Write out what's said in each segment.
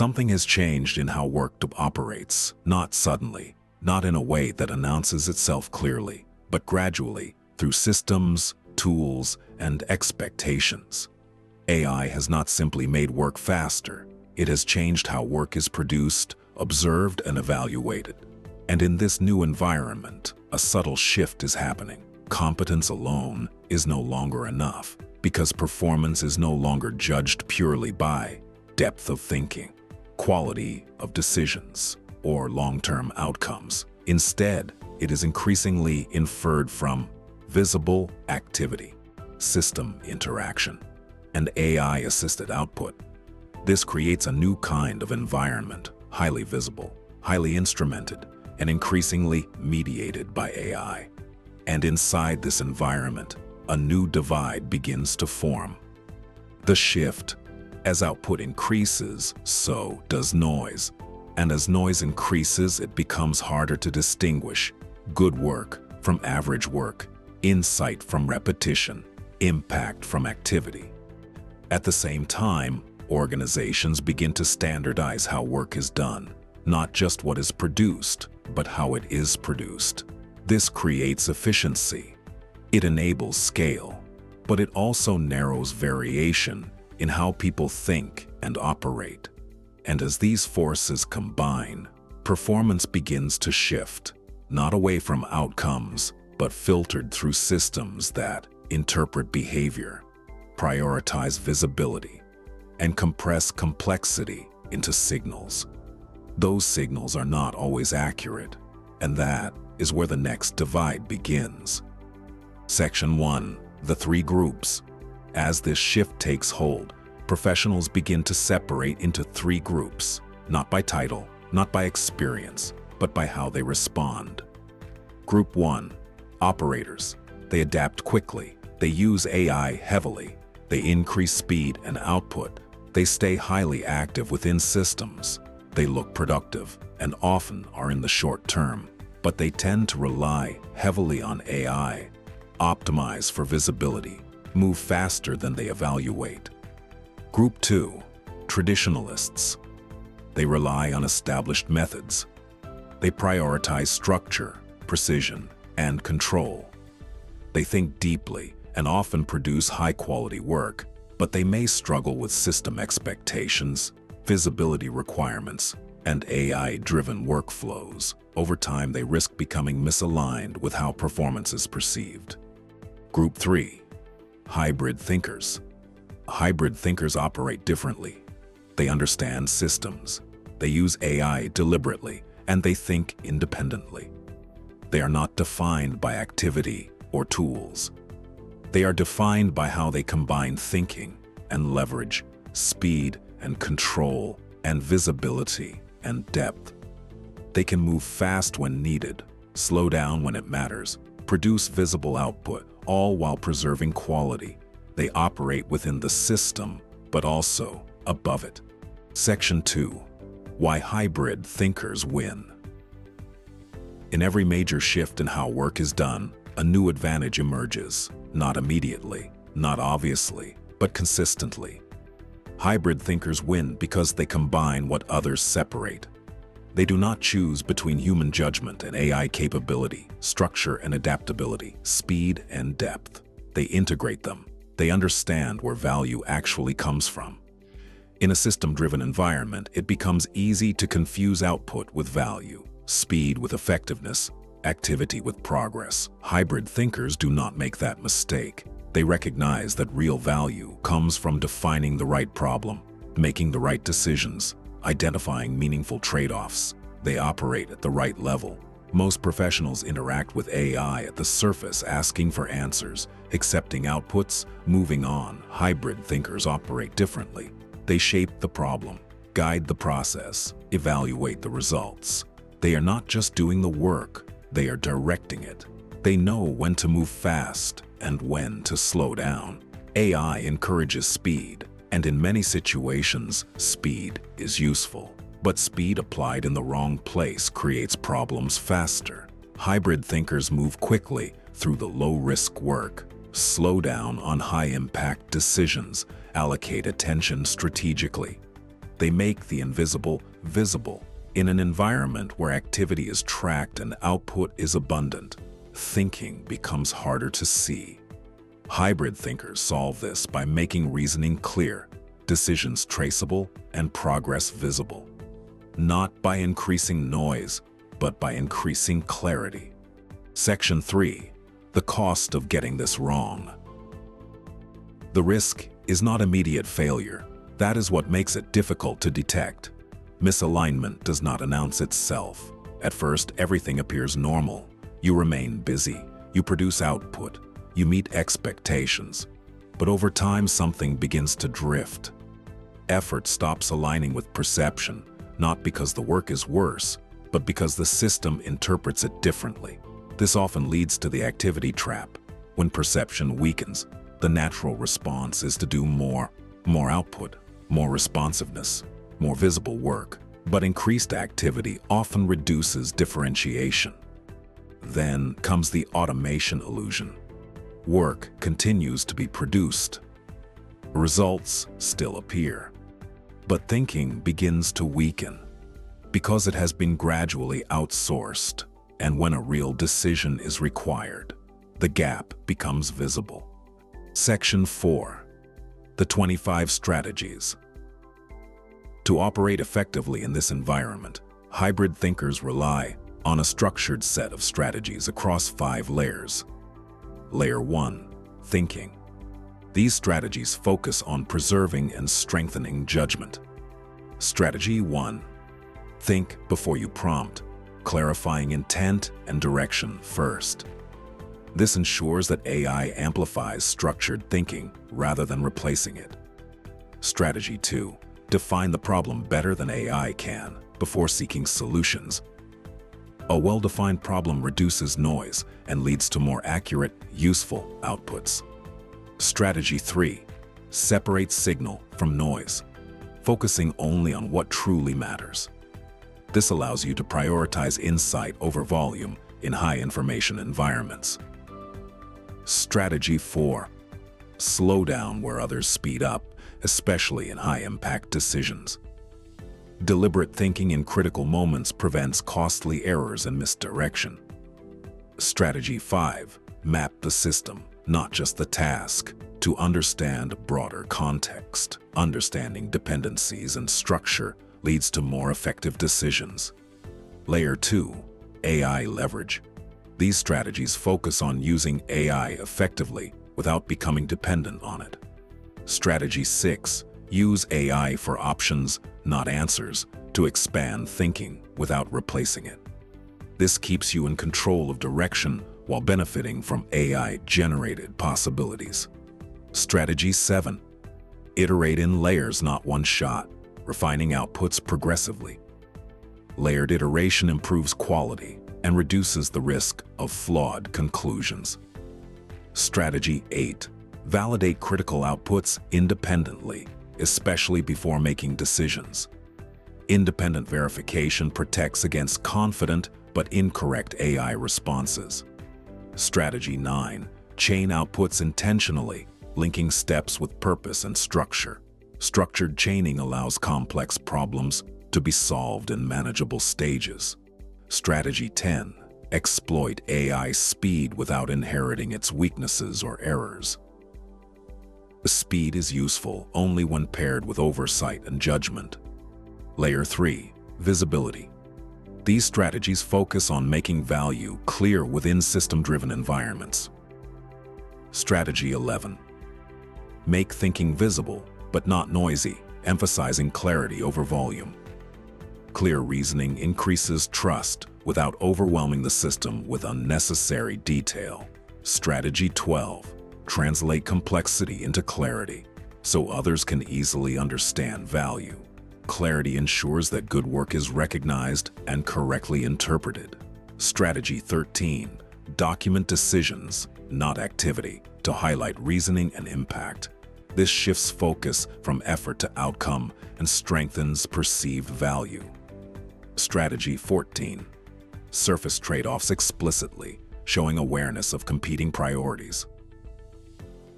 Something has changed in how work operates, not suddenly, not in a way that announces itself clearly, but gradually, through systems, tools, and expectations. AI has not simply made work faster, it has changed how work is produced, observed, and evaluated. And in this new environment, a subtle shift is happening. Competence alone is no longer enough, because performance is no longer judged purely by depth of thinking, quality of decisions, or long-term outcomes. Instead, it is increasingly inferred from visible activity, system interaction, and AI-assisted output. This creates a new kind of environment, highly visible, highly instrumented, and increasingly mediated by AI. And inside this environment, a new divide begins to form. The shift: as output increases, so does noise. And as noise increases, it becomes harder to distinguish good work from average work, insight from repetition, impact from activity. At the same time, organizations begin to standardize how work is done, not just what is produced, but how it is produced. This creates efficiency. It enables scale, but it also narrows variation in how people think and operate. And as these forces combine, performance begins to shift, not away from outcomes, but filtered through systems that interpret behavior, prioritize visibility, and compress complexity into signals. Those signals are not always accurate, and that is where the next divide begins. Section 1. The three groups. As this shift takes hold, professionals begin to separate into three groups, not by title, not by experience, but by how they respond. Group 1. Operators. They adapt quickly. They use AI heavily. They increase speed and output. They stay highly active within systems. They look productive and often are in the short term, but they tend to rely heavily on AI, optimize for visibility, move faster than they evaluate. Group 2. Traditionalists. They rely on established methods. They prioritize structure, precision, and control. They think deeply and often produce high-quality work, but they may struggle with system expectations, visibility requirements, and AI-driven workflows. Over time, they risk becoming misaligned with how performance is perceived. Group 3. Hybrid thinkers. Hybrid thinkers operate differently. They understand systems. They use AI deliberately, and they think independently. They are not defined by activity or tools. They are defined by how they combine thinking and leverage, speed and control, and visibility and depth. They can move fast when needed, slow down when it matters, produce visible output, all while preserving quality. They operate within the system, but also above it. Section 2. Why hybrid thinkers win. In every major shift in how work is done, a new advantage emerges, not immediately, not obviously, but consistently. Hybrid thinkers win because they combine what others separate. They do not choose between human judgment and AI capability, structure and adaptability, speed and depth. They integrate them. They understand where value actually comes from. In a system-driven environment, it becomes easy to confuse output with value, speed with effectiveness, activity with progress. Hybrid thinkers do not make that mistake. They recognize that real value comes from defining the right problem, making the right decisions, identifying meaningful trade-offs. They operate at the right level. Most professionals interact with AI at the surface, asking for answers, accepting outputs, moving on. Hybrid thinkers operate differently. They shape the problem, guide the process, evaluate the results. They are not just doing the work, they are directing it. They know when to move fast and when to slow down. AI encourages speed, and in many situations, speed is useful. But speed applied in the wrong place creates problems faster. Hybrid thinkers move quickly through the low-risk work, slow down on high-impact decisions, allocate attention strategically. They make the invisible visible. In an environment where activity is tracked and output is abundant, thinking becomes harder to see. Hybrid thinkers solve this by making reasoning clear, decisions traceable, and progress visible. Not by increasing noise, but by increasing clarity. Section 3. The cost of getting this wrong. The risk is not immediate failure. That is what makes it difficult to detect. Misalignment does not announce itself. At first, everything appears normal. You remain busy. You produce output. You meet expectations. But over time, something begins to drift. Effort stops aligning with perception, not because the work is worse, but because the system interprets it differently. This often leads to the activity trap. When perception weakens, the natural response is to do more output, more responsiveness, more visible work. But increased activity often reduces differentiation. Then comes the automation illusion. Work continues to be produced. Results still appear. But thinking begins to weaken because it has been gradually outsourced. And when a real decision is required, the gap becomes visible. Section 4. The 25 strategies. To operate effectively in this environment, hybrid thinkers rely on a structured set of strategies across 5 layers. Layer 1. Thinking. These strategies focus on preserving and strengthening judgment. Strategy 1. Think before you prompt, clarifying intent and direction first. This ensures that AI amplifies structured thinking rather than replacing it. Strategy 2. Define the problem better than AI can before seeking solutions. A well-defined problem reduces noise and leads to more accurate, useful outputs. Strategy 3. Separate signal from noise, focusing only on what truly matters. This allows you to prioritize insight over volume in high-information environments. Strategy 4. Slow down where others speed up, especially in high-impact decisions. Deliberate thinking in critical moments prevents costly errors and misdirection. Strategy 5. Map the system, not just the task, to understand broader context. Understanding dependencies and structure leads to more effective decisions. Layer 2. AI leverage. These strategies focus on using AI effectively without becoming dependent on it. Strategy 6. Use AI for options, not answers, to expand thinking without replacing it. This keeps you in control of direction while benefiting from AI-generated possibilities. Strategy 7. Iterate in layers, not one shot, refining outputs progressively. Layered iteration improves quality and reduces the risk of flawed conclusions. Strategy 8. Validate critical outputs independently, especially before making decisions. Independent verification protects against confident but incorrect AI responses. Strategy 9. Chain outputs intentionally, linking steps with purpose and structure. Structured chaining allows complex problems to be solved in manageable stages. Strategy 10. Exploit AI speed without inheriting its weaknesses or errors. Speed is useful only when paired with oversight and judgment. Layer 3. Visibility. These strategies focus on making value clear within system-driven environments. Strategy 11. Make thinking visible, but not noisy, emphasizing clarity over volume. Clear reasoning increases trust without overwhelming the system with unnecessary detail. Strategy 12. Translate complexity into clarity, so others can easily understand value. Clarity ensures that good work is recognized and correctly interpreted. Strategy 13. Document decisions, not activity, to highlight reasoning and impact. This shifts focus from effort to outcome and strengthens perceived value. Strategy 14. Surface trade-offs explicitly, showing awareness of competing priorities.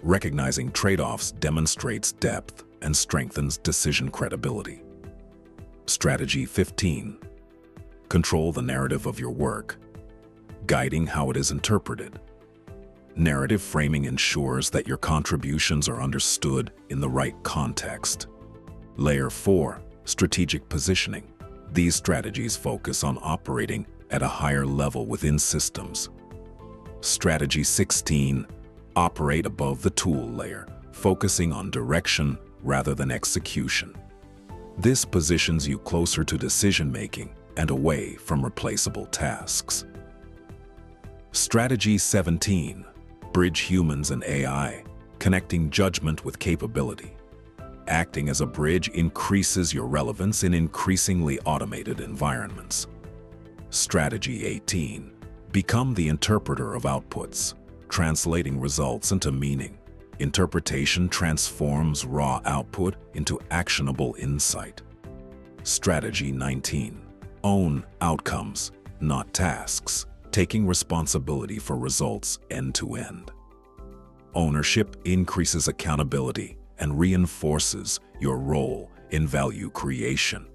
Recognizing trade-offs demonstrates depth and strengthens decision credibility. Strategy 15. Control the narrative of your work, guiding how it is interpreted. Narrative framing ensures that your contributions are understood in the right context. Layer 4. Strategic positioning. These strategies focus on operating at a higher level within systems. Strategy 16. Operate above the tool layer, focusing on direction rather than execution. This positions you closer to decision-making and away from replaceable tasks. Strategy 17. Bridge humans and AI, connecting judgment with capability. Acting as a bridge increases your relevance in increasingly automated environments. Strategy 18. Become the interpreter of outputs, translating results into meaning. Interpretation transforms raw output into actionable insight. Strategy 19. Own outcomes, not tasks, taking responsibility for results end-to-end. Ownership increases accountability and reinforces your role in value creation.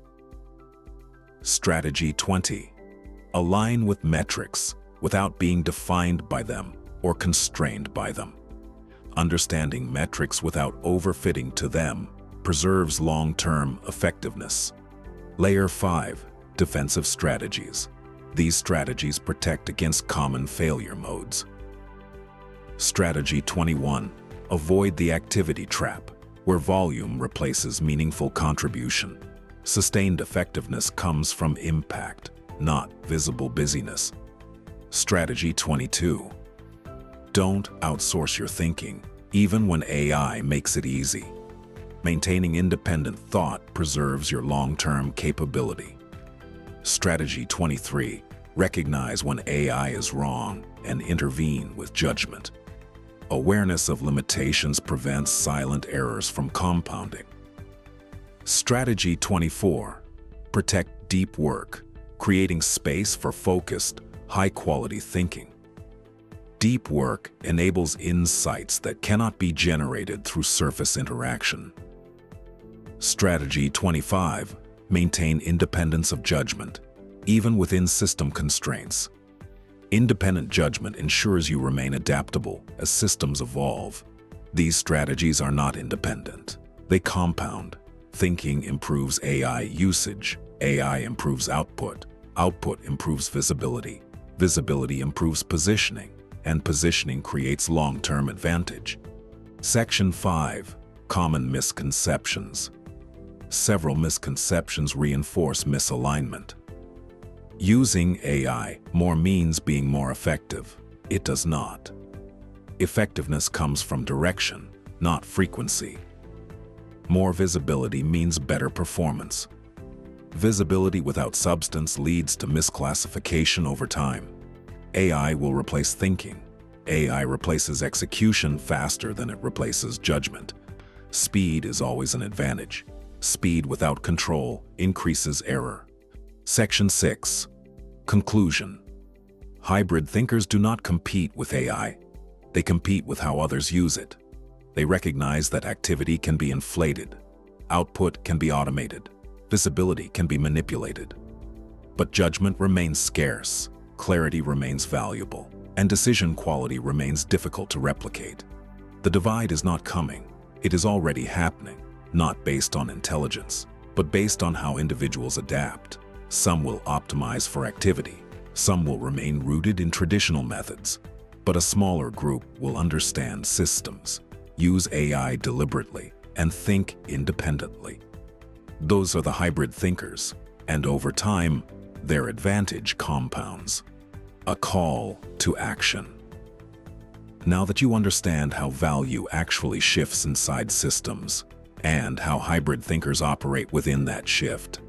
Strategy 20. Align with metrics without being defined by them or constrained by them. Understanding metrics without overfitting to them preserves long-term effectiveness. Layer 5. Defensive strategies. These strategies protect against common failure modes. Strategy 21. Avoid the activity trap, where volume replaces meaningful contribution. Sustained effectiveness comes from impact, not visible busyness. Strategy 22. Don't outsource your thinking, even when AI makes it easy. Maintaining independent thought preserves your long-term capability. Strategy 23. Recognize when AI is wrong and intervene with judgment. Awareness of limitations prevents silent errors from compounding. Strategy 24. Protect deep work, creating space for focused, high-quality thinking. Deep work enables insights that cannot be generated through surface interaction. Strategy 25. Maintain independence of judgment, even within system constraints. Independent judgment ensures you remain adaptable as systems evolve. These strategies are not independent. They compound. Thinking improves AI usage. AI improves output. Output improves visibility. Visibility improves positioning. And positioning creates long-term advantage. Section 5. Common misconceptions. Several misconceptions reinforce misalignment. Using AI more means being more effective. It does not. Effectiveness comes from direction, not frequency. More visibility means better performance. Visibility without substance leads to misclassification over time. AI will replace thinking. AI replaces execution faster than it replaces judgment. Speed is always an advantage. Speed without control increases error. Section 6. Conclusion. Hybrid thinkers do not compete with AI. They compete with how others use it. They recognize that activity can be inflated. Output can be automated. Visibility can be manipulated. But judgment remains scarce. Clarity remains valuable, and decision quality remains difficult to replicate. The divide is not coming. It is already happening, not based on intelligence, but based on how individuals adapt. Some will optimize for activity. Some will remain rooted in traditional methods. But a smaller group will understand systems, use AI deliberately, and think independently. Those are the hybrid thinkers, and over time, their advantage compounds. A call to action. Now that you understand how value actually shifts inside systems, and how hybrid thinkers operate within that shift,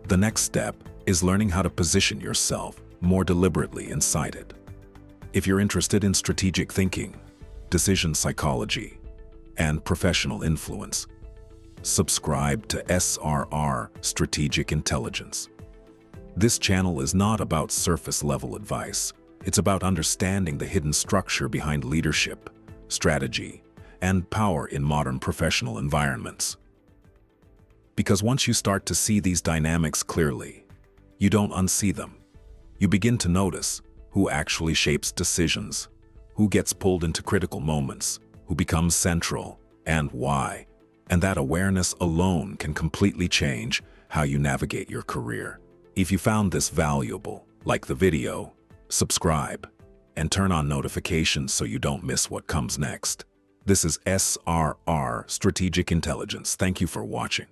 the next step is learning how to position yourself more deliberately inside it. If you're interested in strategic thinking, decision psychology, and professional influence, subscribe to SRR Strategic Intelligence. This channel is not about surface-level advice. It's about understanding the hidden structure behind leadership, strategy, and power in modern professional environments. Because once you start to see these dynamics clearly, you don't unsee them. You begin to notice who actually shapes decisions, who gets pulled into critical moments, who becomes central, and why. And that awareness alone can completely change how you navigate your career. If you found this valuable, like the video, subscribe, and turn on notifications so you don't miss what comes next. This is SRR Strategic Intelligence. Thank you for watching.